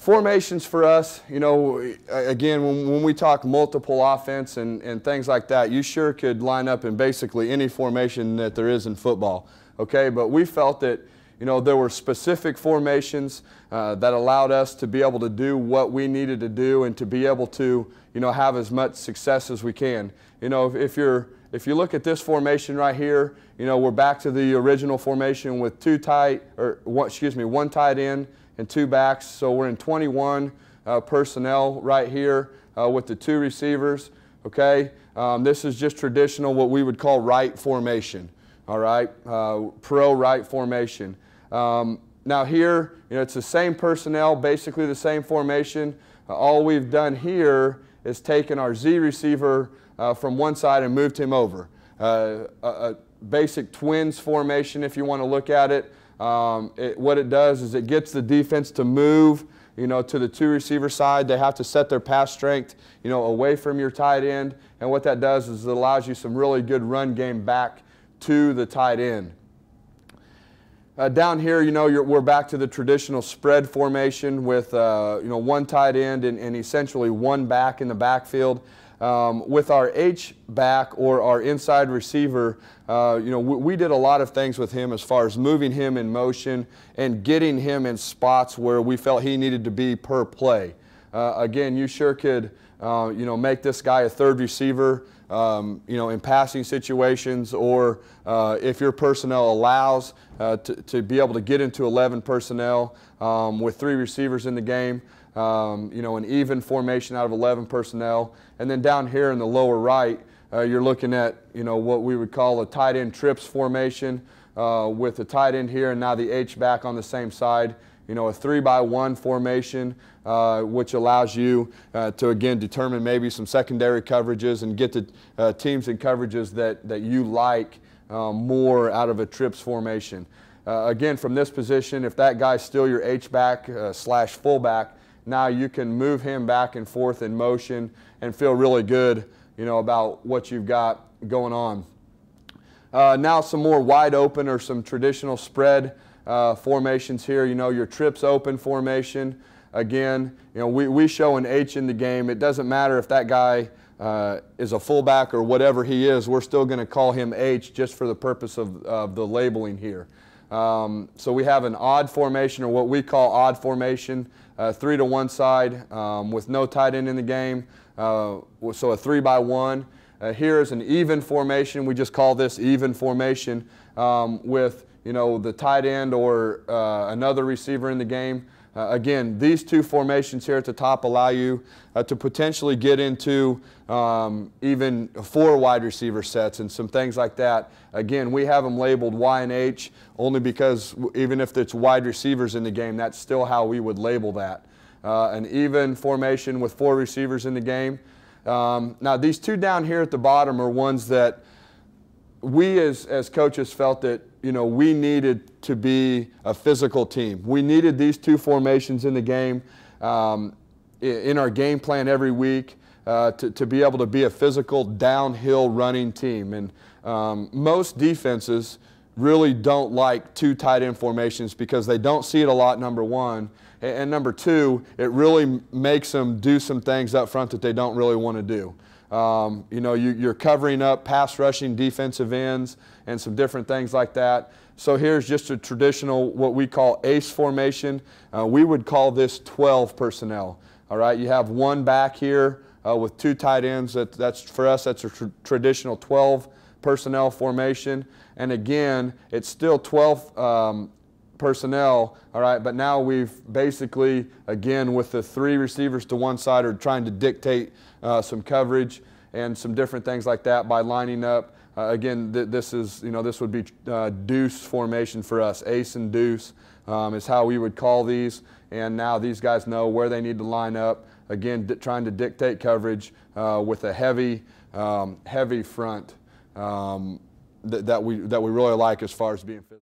Formations for us, you know, again, when we talk multiple offense and things like that, you sure could line up in basically any formation that there is in football, okay? But we felt that, you know, there were specific formations that allowed us to be able to do what we needed to do and to be able to, you know, have as much success as we can. You know, if you look at this formation right here, you know, we're back to the original formation with one tight end and two backs. So we're in 21 personnel right here with the two receivers, okay? This is just traditional, what we would call right formation, all right? Pro right formation. Now here, you know, it's the same personnel, basically the same formation. All we've done here is taken our Z receiver from one side and moved him over. A basic twins formation, if you want to look at it. What it does is it gets the defense to move, you know, to the two receiver side. They have to set their pass strength, you know, away from your tight end. And what that does is it allows you some really good run game back to the tight end. Down here, you know, we're back to the traditional spread formation with, you know, one tight end and essentially one back in the backfield. With our H-back or our inside receiver, you know, we did a lot of things with him as far as moving him in motion and getting him in spots where we felt he needed to be per play. Again, you sure could, you know, make this guy a third receiver, you know, in passing situations, or if your personnel allows to be able to get into 11 personnel with 3 receivers in the game. You know, an even formation out of 11 personnel. And then down here in the lower right, you're looking at, you know, what we would call a tight end trips formation with the tight end here and now the H-back on the same side. You know, a 3-by-1 formation, which allows you to, again, determine maybe some secondary coverages and get the teams and coverages that you like more out of a trips formation. Again, from this position, if that guy's still your H-back slash fullback, now you can move him back and forth in motion and feel really good, you know, about what you've got going on. Now some more wide open or some traditional spread formations here. You know, your trips open formation. Again, you know, we show an H in the game. It doesn't matter if that guy is a fullback or whatever he is. We're still going to call him H just for the purpose of the labeling here. So we have an odd formation, or what we call odd formation, 3 to one side with no tight end in the game, so a 3-by-1. Here is an even formation. We just call this even formation with, you know, the tight end or another receiver in the game. Again, these two formations here at the top allow you to potentially get into even 4 wide receiver sets and some things like that. Again, we have them labeled Y and H only because even if it's wide receivers in the game, that's still how we would label that. An even formation with 4 receivers in the game. Now, these two down here at the bottom are ones that we as coaches felt that, you know, we needed to be a physical team. We needed these 2 formations in the game, in our game plan every week, to be able to be a physical downhill running team. And most defenses really don't like 2 tight end formations because they don't see it a lot, number one. And number 2, it really makes them do some things up front that they don't really want to do. You know, you're covering up pass rushing defensive ends and some different things like that. So here's just a traditional, what we call ace formation. We would call this 12 personnel. All right, you have one back here with 2 tight ends. That's for us, that's a traditional 12 personnel formation. And again, it's still 12 personnel, all right, but now we've basically, again, with the 3 receivers to one side, are trying to dictate some coverage and some different things like that by lining up. Again, this is, you know, this would be deuce formation for us. Ace and deuce is how we would call these, and now these guys know where they need to line up. Again, trying to dictate coverage with a heavy front that we really like as far as being physical.